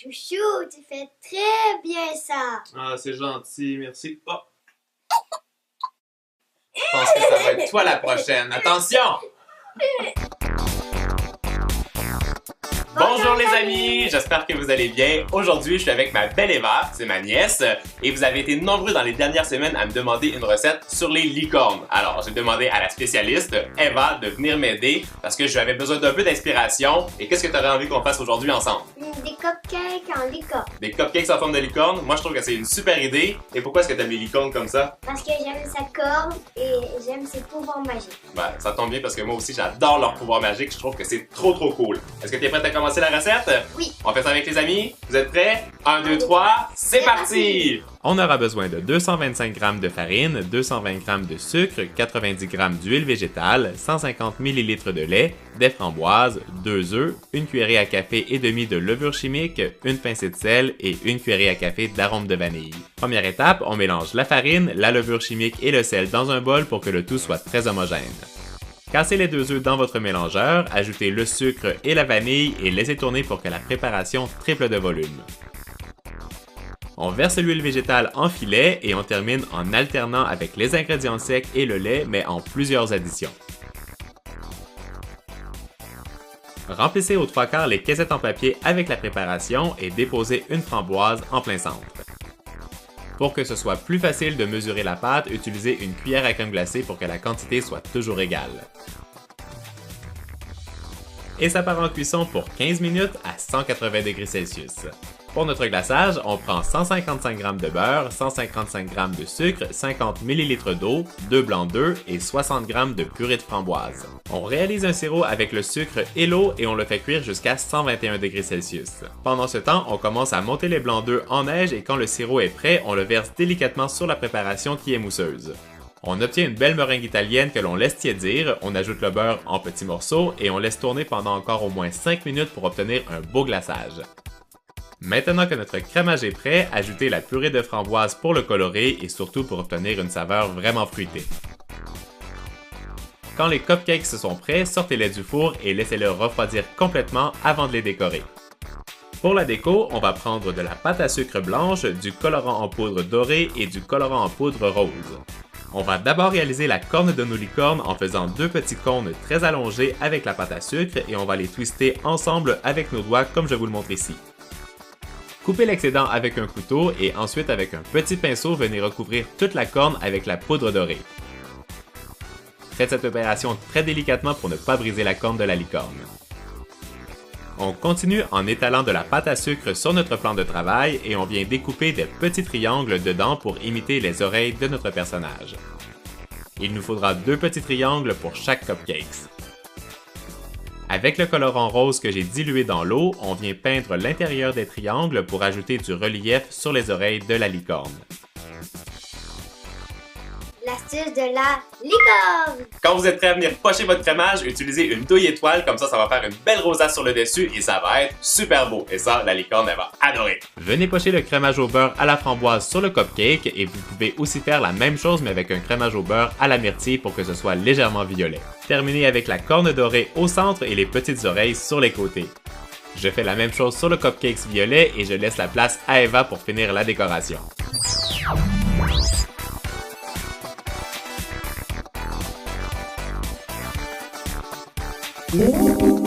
Chouchou, tu fais très bien ça. Ah, c'est gentil, merci. Oh. Je pense que ça va être toi la prochaine. Attention! Bonjour les amis, j'espère que vous allez bien. Aujourd'hui, je suis avec ma belle Eva, c'est ma nièce, et vous avez été nombreux dans les dernières semaines à me demander une recette sur les licornes. Alors, j'ai demandé à la spécialiste, Eva, de venir m'aider parce que j'avais besoin d'un peu d'inspiration. Et qu'est-ce que tu aurais envie qu'on fasse aujourd'hui ensemble? Des cupcakes en licorne. Des cupcakes en forme de licorne? Moi, je trouve que c'est une super idée. Et pourquoi est-ce que tu aimes les licornes comme ça? Parce que j'aime sa corne et j'aime ses pouvoirs magiques. Ben, ça tombe bien parce que moi aussi, j'adore leur pouvoir magique. Je trouve que c'est trop cool. Est-ce que tu es prête à commencer la recette? Oui. On fait ça avec les amis? Vous êtes prêts? 1, 2, 3, c'est parti! On aura besoin de 225 g de farine, 220 g de sucre, 90 g d'huile végétale, 150 ml de lait, des framboises, 2 œufs, une cuillerée à café et demi de levure chimique, une pincée de sel et une cuillerée à café d'arôme de vanille. Première étape, on mélange la farine, la levure chimique et le sel dans un bol pour que le tout soit très homogène. Cassez les 2 œufs dans votre mélangeur, ajoutez le sucre et la vanille et laissez tourner pour que la préparation triple de volume. On verse l'huile végétale en filet et on termine en alternant avec les ingrédients secs et le lait, mais en plusieurs additions. Remplissez aux 3/4 les caissettes en papier avec la préparation et déposez une framboise en plein centre. Pour que ce soit plus facile de mesurer la pâte, utilisez une cuillère à crème glacée pour que la quantité soit toujours égale. Et ça part en cuisson pour 15 minutes à 180 degrés Celsius. Pour notre glaçage, on prend 155 g de beurre, 155 g de sucre, 50 ml d'eau, 2 blancs d'œufs et 60 g de purée de framboise. On réalise un sirop avec le sucre et l'eau et on le fait cuire jusqu'à 121 degrés Celsius. Pendant ce temps, on commence à monter les blancs d'œufs en neige et quand le sirop est prêt, on le verse délicatement sur la préparation qui est mousseuse. On obtient une belle meringue italienne que l'on laisse tiédir, on ajoute le beurre en petits morceaux et on laisse tourner pendant encore au moins 5 minutes pour obtenir un beau glaçage. Maintenant que notre crémage est prêt, ajoutez la purée de framboise pour le colorer et surtout pour obtenir une saveur vraiment fruitée. Quand les cupcakes sont prêts, sortez-les du four et laissez-les refroidir complètement avant de les décorer. Pour la déco, on va prendre de la pâte à sucre blanche, du colorant en poudre doré et du colorant en poudre rose. On va d'abord réaliser la corne de nos licornes en faisant 2 petits cônes très allongés avec la pâte à sucre et on va les twister ensemble avec nos doigts comme je vous le montre ici. Coupez l'excédent avec un couteau et ensuite avec un petit pinceau, venez recouvrir toute la corne avec la poudre dorée. Faites cette opération très délicatement pour ne pas briser la corne de la licorne. On continue en étalant de la pâte à sucre sur notre plan de travail et on vient découper des petits triangles dedans pour imiter les oreilles de notre personnage. Il nous faudra 2 petits triangles pour chaque cupcake. Avec le colorant rose que j'ai dilué dans l'eau, on vient peindre l'intérieur des triangles pour ajouter du relief sur les oreilles de la licorne. L'astuce de la licorne. Quand vous êtes prêt à venir pocher votre crémage, utilisez une douille étoile, comme ça va faire une belle rosace sur le dessus et ça va être super beau. Et ça, la licorne, elle va adorer. Venez pocher le crémage au beurre à la framboise sur le cupcake et vous pouvez aussi faire la même chose mais avec un crémage au beurre à la myrtille pour que ce soit légèrement violet. Terminez avec la corne dorée au centre et les petites oreilles sur les côtés. Je fais la même chose sur le cupcake violet et je laisse la place à Eva pour finir la décoration. Boum!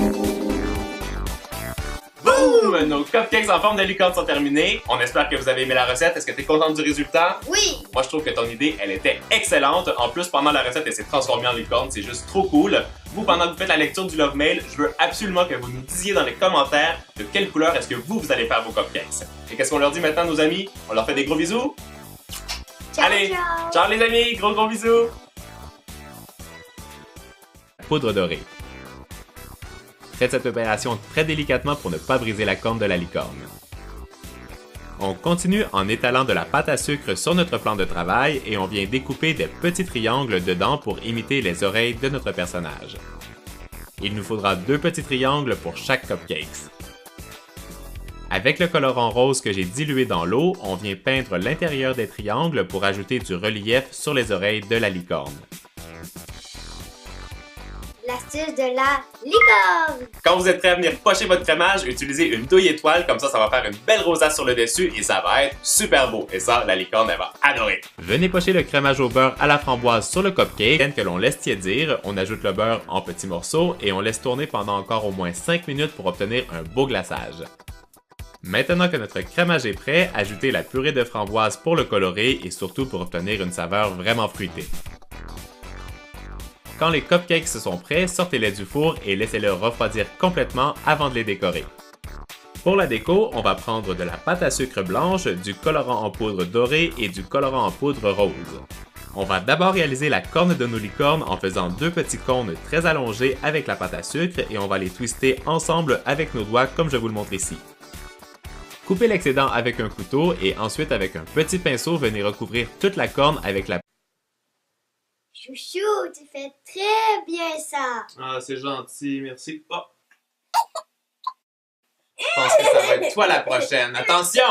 Nos cupcakes en forme de licorne sont terminés. On espère que vous avez aimé la recette. Est-ce que tu es contente du résultat? Oui. Moi, je trouve que ton idée, elle était excellente. En plus, pendant la recette, elle s'est transformée en licorne. C'est juste trop cool. Vous, pendant que vous faites la lecture du Love Mail, je veux absolument que vous nous disiez dans les commentaires de quelle couleur est-ce que vous allez faire vos cupcakes. Et qu'est-ce qu'on leur dit maintenant, nos amis? On leur fait des gros bisous? Ciao, Allez! ciao. Ciao les amis! Gros bisous! Poudre dorée. Faites cette opération très délicatement pour ne pas briser la corne de la licorne. On continue en étalant de la pâte à sucre sur notre plan de travail et on vient découper des petits triangles dedans pour imiter les oreilles de notre personnage. Il nous faudra 2 petits triangles pour chaque cupcake. Avec le colorant rose que j'ai dilué dans l'eau, on vient peindre l'intérieur des triangles pour ajouter du relief sur les oreilles de la licorne. L'astuce de la licorne! Quand vous êtes prêt à venir pocher votre crémage, utilisez une douille étoile, comme ça va faire une belle rosace sur le dessus et ça va être super beau. Et ça, la licorne, elle va adorer. Venez pocher le crémage au beurre à la framboise sur le cupcake, que l'on laisse tiédir, on ajoute le beurre en petits morceaux et on laisse tourner pendant encore au moins 5 minutes pour obtenir un beau glaçage. Maintenant que notre crémage est prêt, ajoutez la purée de framboise pour le colorer et surtout pour obtenir une saveur vraiment fruitée. Quand les cupcakes sont prêts, sortez-les du four et laissez-les refroidir complètement avant de les décorer. Pour la déco, on va prendre de la pâte à sucre blanche, du colorant en poudre doré et du colorant en poudre rose. On va d'abord réaliser la corne de nos licornes en faisant deux petits cônes très allongés avec la pâte à sucre et on va les twister ensemble avec nos doigts comme je vous le montre ici. Coupez l'excédent avec un couteau et ensuite avec un petit pinceau, venez recouvrir toute la corne avec la... Chouchou, tu fais très bien ça! Ah, c'est gentil, merci. Oh. Je pense que ça va être toi la prochaine. Attention!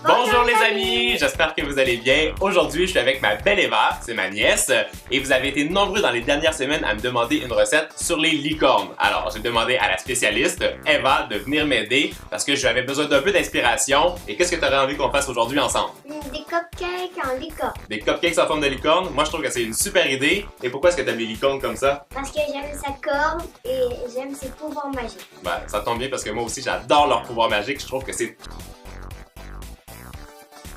Bonjour les amis, j'espère que vous allez bien. Aujourd'hui, je suis avec ma belle Eva, c'est ma nièce, et vous avez été nombreux dans les dernières semaines à me demander une recette sur les licornes. Alors, j'ai demandé à la spécialiste, Eva, de venir m'aider parce que j'avais besoin d'un peu d'inspiration. Et qu'est-ce que tu aurais envie qu'on fasse aujourd'hui ensemble? Des cupcakes en licorne. Des cupcakes en forme de licorne? Moi, je trouve que c'est une super idée. Et pourquoi est-ce que tu aimes les licornes comme ça? Parce que j'aime sa corne et j'aime ses pouvoirs magiques. Ben, ça tombe bien parce que moi aussi, j'adore leur pouvoir magique. Je trouve que c'est...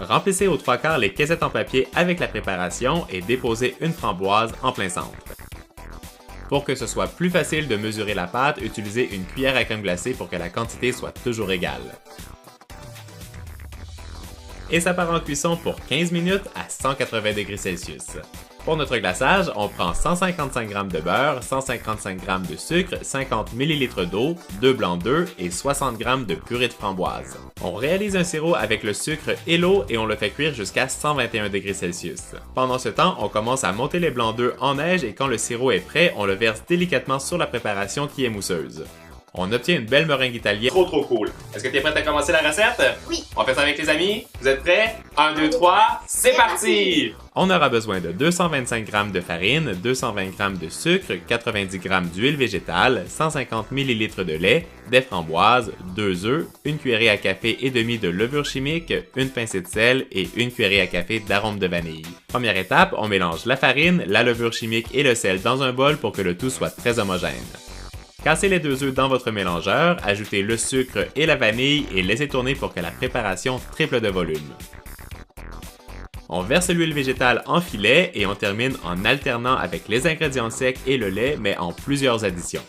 Remplissez aux 3/4 les caissettes en papier avec la préparation et déposez une framboise en plein centre. Pour que ce soit plus facile de mesurer la pâte, utilisez une cuillère à crème glacée pour que la quantité soit toujours égale. Et ça part en cuisson pour 15 minutes à 180 degrés Celsius. Pour notre glaçage, on prend 155 g de beurre, 155 g de sucre, 50 ml d'eau, 2 blancs d'œufs et 60 g de purée de framboise. On réalise un sirop avec le sucre et l'eau et on le fait cuire jusqu'à 121 degrés Celsius. Pendant ce temps, on commence à monter les blancs d'œufs en neige et quand le sirop est prêt, on le verse délicatement sur la préparation qui est mousseuse. On obtient une belle meringue italienne. Trop cool! Est-ce que tu es prête à commencer la recette? Oui! On fait ça avec les amis? Vous êtes prêts? 1, 2, 3, c'est parti! On aura besoin de 225 g de farine, 220 g de sucre, 90 g d'huile végétale, 150 ml de lait, des framboises, 2 œufs, une cuillerée à café et demi de levure chimique, une pincée de sel et une cuillerée à café d'arôme de vanille. Première étape, on mélange la farine, la levure chimique et le sel dans un bol pour que le tout soit très homogène. Cassez les 2 œufs dans votre mélangeur, ajoutez le sucre et la vanille et laissez tourner pour que la préparation triple de volume. On verse l'huile végétale en filet et on termine en alternant avec les ingrédients secs et le lait mais en plusieurs additions.